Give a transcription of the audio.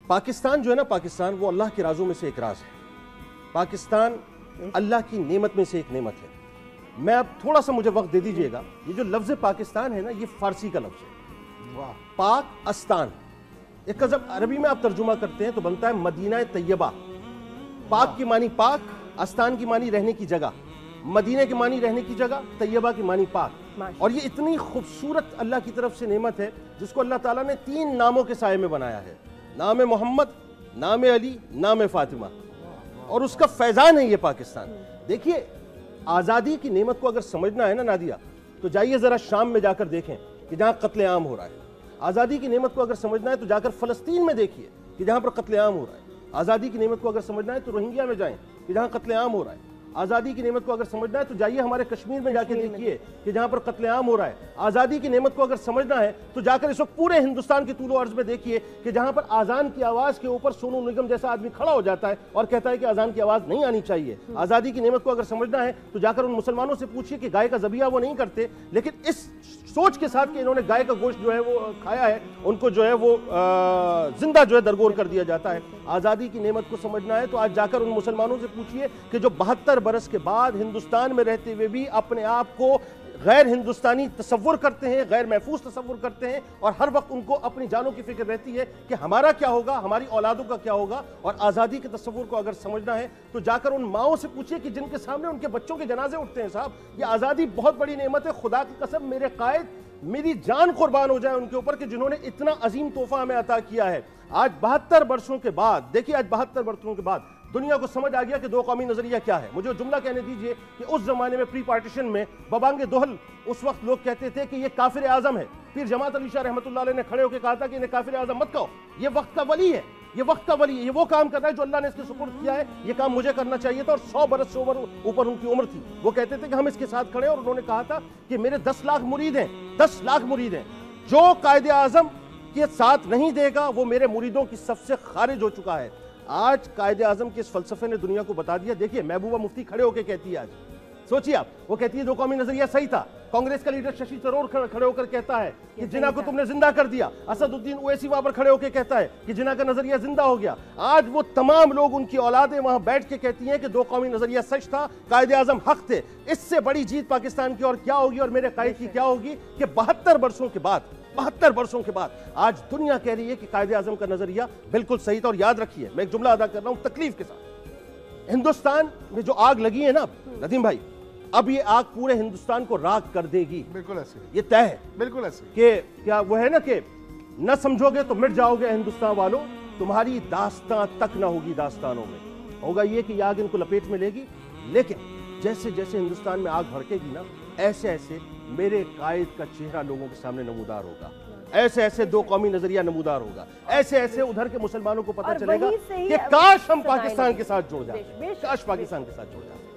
پاکستان جو ہے نا، پاکستان وہ اللہ کے رازوں میں سے ایک راز ہے. پاکستان اللہ کی نعمت میں سے ایک نعمت ہے. میں اب تھوڑا سا مجھے وقت دے دیجئے گا. یہ جو لفظ پاکستان ہے نا، یہ فارسی کا لفظ ہے. پاک استان، ایک جب عربی میں آپ ترجمہ کرتے ہیں تو بنتا ہے مدینہ طیبہ. پاک کی معنی پاک، استان کی معنی رہنے کی جگہ، مدینہ کی معنی رہنے کی جگہ، طیبہ کی معنی پاک. اور یہ اتنی خوبصورت اللہ کی طرف سے نعمت ہے جس کو اللہ تعالیٰ نے 3 ناموں کے سائے میں بنایا ہے. نام محمد، نام علی، نام فاطمہ، اور اس کا فیضان ہے یہ پاکستان. دیکھیے آزادی کی نعمت کو اگر سمجھنا ہے نا نادیہ، تو جائیے ذرا شام میں جا کر دیکھیں کہ جہاں قتل عام ہو رہا ہے. آزادی کی نعمت کو اگر سمجھنا ہے تو جا کر فلسطین میں دیکھیے کہ جہاں پر قتل عام ہو رہا ہے. آزادی کی نعمت کو اگر سمجھنا ہے تو روہنگیا میں جائیں کہ جہاں قتل عام ہو رہا ہے. آزادی کی نعمت کو اگر سمجھنا ہے تو جائیے ہمارے کشمیر میں جا کے دیکھیے کہ جہاں پر قتل عام ہو رہا ہے. آزادی کی نعمت کو اگر سمجھنا ہے تو جا کر اس وقت پورے ہندوستان کے طول و عرض میں دیکھیے کہ جہاں پر اذان کی آواز کے اوپر سونو نگم جیسا آدمی کھڑا ہو جاتا ہے اور کہتا ہے کہ اذان کی آواز نہیں آنی چاہیے. آزادی کی نعمت کو اگر سمجھنا ہے تو جا کر ان مسلمانوں سے پوچھیے کہ گائے کا ذبیحہ وہ نہیں کرتے، لیکن اس سوچ کے ساتھ کہ انہوں نے گائے کا گوشت جو ہے وہ کھایا ہے، ان کو جو ہے وہ زندہ جو ہے درگور کر دیا جاتا ہے. آزادی کی نعمت کو سمجھنا ہے تو آج جا کر ان مسلمانوں سے پوچھیے کہ جو 72 برس کے بعد ہندوستان میں رہتے ہوئے بھی اپنے آپ کو غیر ہندوستانی تصور کرتے ہیں، غیر محفوظ تصور کرتے ہیں، اور ہر وقت ان کو اپنی جانوں کی فکر رہتی ہے کہ ہمارا کیا ہوگا، ہماری اولادوں کا کیا ہوگا. اور آزادی کے تصور کو اگر سمجھنا ہے تو جا کر ان ماؤں سے پوچھیے کہ جن کے سامنے ان کے بچوں کے جنازے اٹھتے ہیں. صاحب یہ آزادی بہت بڑی نعمت ہے. خدا کی قسم میرے قائد میری جان قربان ہو جائے ان کے اوپر کہ جنہوں نے اتنا عظیم تحفہ ہمیں عطا کیا ہے. آج 72 برسوں کے بعد دیکھیے، آج 72 برسوں کے بعد دنیا کو سمجھ آ گیا کہ 2 قومی نظریہ کیا ہے. مجھے جملہ کہنے دیجئے کہ اس زمانے میں پری پارٹیشن میں ببانگ دہل اس وقت لوگ کہتے تھے کہ یہ کافر اعظم ہے. پھر جماعت علی شاہ رحمۃ اللہ علیہ نے کھڑے ہو کے کہا تھا کہ انہیں کافر اعظم مت کہو، یہ وقت کا ولی ہے، یہ وقت کا ولی ہے، یہ وہ کام کر رہا ہے جو اللہ نے اس کے سپرد کیا ہے. یہ کام مجھے کرنا چاہیے تھا. اور 100 برس سے اوپر ان کی عمر تھی. وہ کہتے تھے کہ ہم اس کے ساتھ کھڑے ہیں. اور انہوں نے کہا تھا کہ میرے 10 لاکھ مرید ہیں، 10 لاکھ مرید ہیں. جو قائد اعظم کے ساتھ نہیں دے گا وہ میرے مریدوں کی صف سے خارج ہو چکا ہے. آج قائد اعظم کے اس فلسفے نے دنیا کو بتا دیا. دیکھیے محبوبہ مفتی کھڑے ہو کے کہتی ہے، آج سوچیے آپ، وہ کہتی ہے 2 قومی نظریہ صحیح تھا. کانگریس کا لیڈر ششی تھرور کھڑے ہو کر کہتا ہے کہ جناح کو تم نے زندہ کر دیا. اسد الدین اویسی وہاں پر کھڑے ہو کے کہتا ہے کہ جناح کا نظریہ زندہ ہو گیا. آج وہ تمام لوگ، ان کی اولادیں وہاں بیٹھ کے کہتی ہیں کہ 2 قومی نظریہ سچ تھا، قائد اعظم حق تھے. اس سے بڑی جیت پاکستان کی اور کیا ہوگی، اور میرے قائد کی کیا ہوگی کہ 72 برسوں کے بعد آج دنیا کہہ رہی ہے کہ قائد اعظم کا نظریہ بالکل صحیح تھا. اور یاد رکھیے، میں ایک جملہ ادا کر رہا ہوں تکلیف کے ساتھ، ہندوستان میں جو آگ لگی ہے نا ندیم بھائی، اب یہ آگ پورے ہندوستان کو راکھ کر دے گی. بالکل ایسے یہ طے ہے، بالکل ایسے کہ کیا وہ ہے نا کہ نہ سمجھو گے تو مٹ جاؤ گے ہندوستان والوں، تمہاری داستان تک نہ ہوگی داستانوں میں. ہوگا یہ کہ یہ آگ ان کو لپیٹ میں لے گی. لیکن جیسے جیسے ہندوستان میں آگ بھڑکے گی نا، ایسے ایسے میرے قائد کا چہرہ لوگوں کے سامنے نمودار ہوگا. ایسے ایسے 2 قومی نظریہ نمودار ہوگا. ایسے ایسے ادھر کے مسلمانوں کو پتہ چلے گا کہ کاش ہم پاکستان کے ساتھ جڑ جائیں، کاش پاکستان کے ساتھ جڑ جائیں.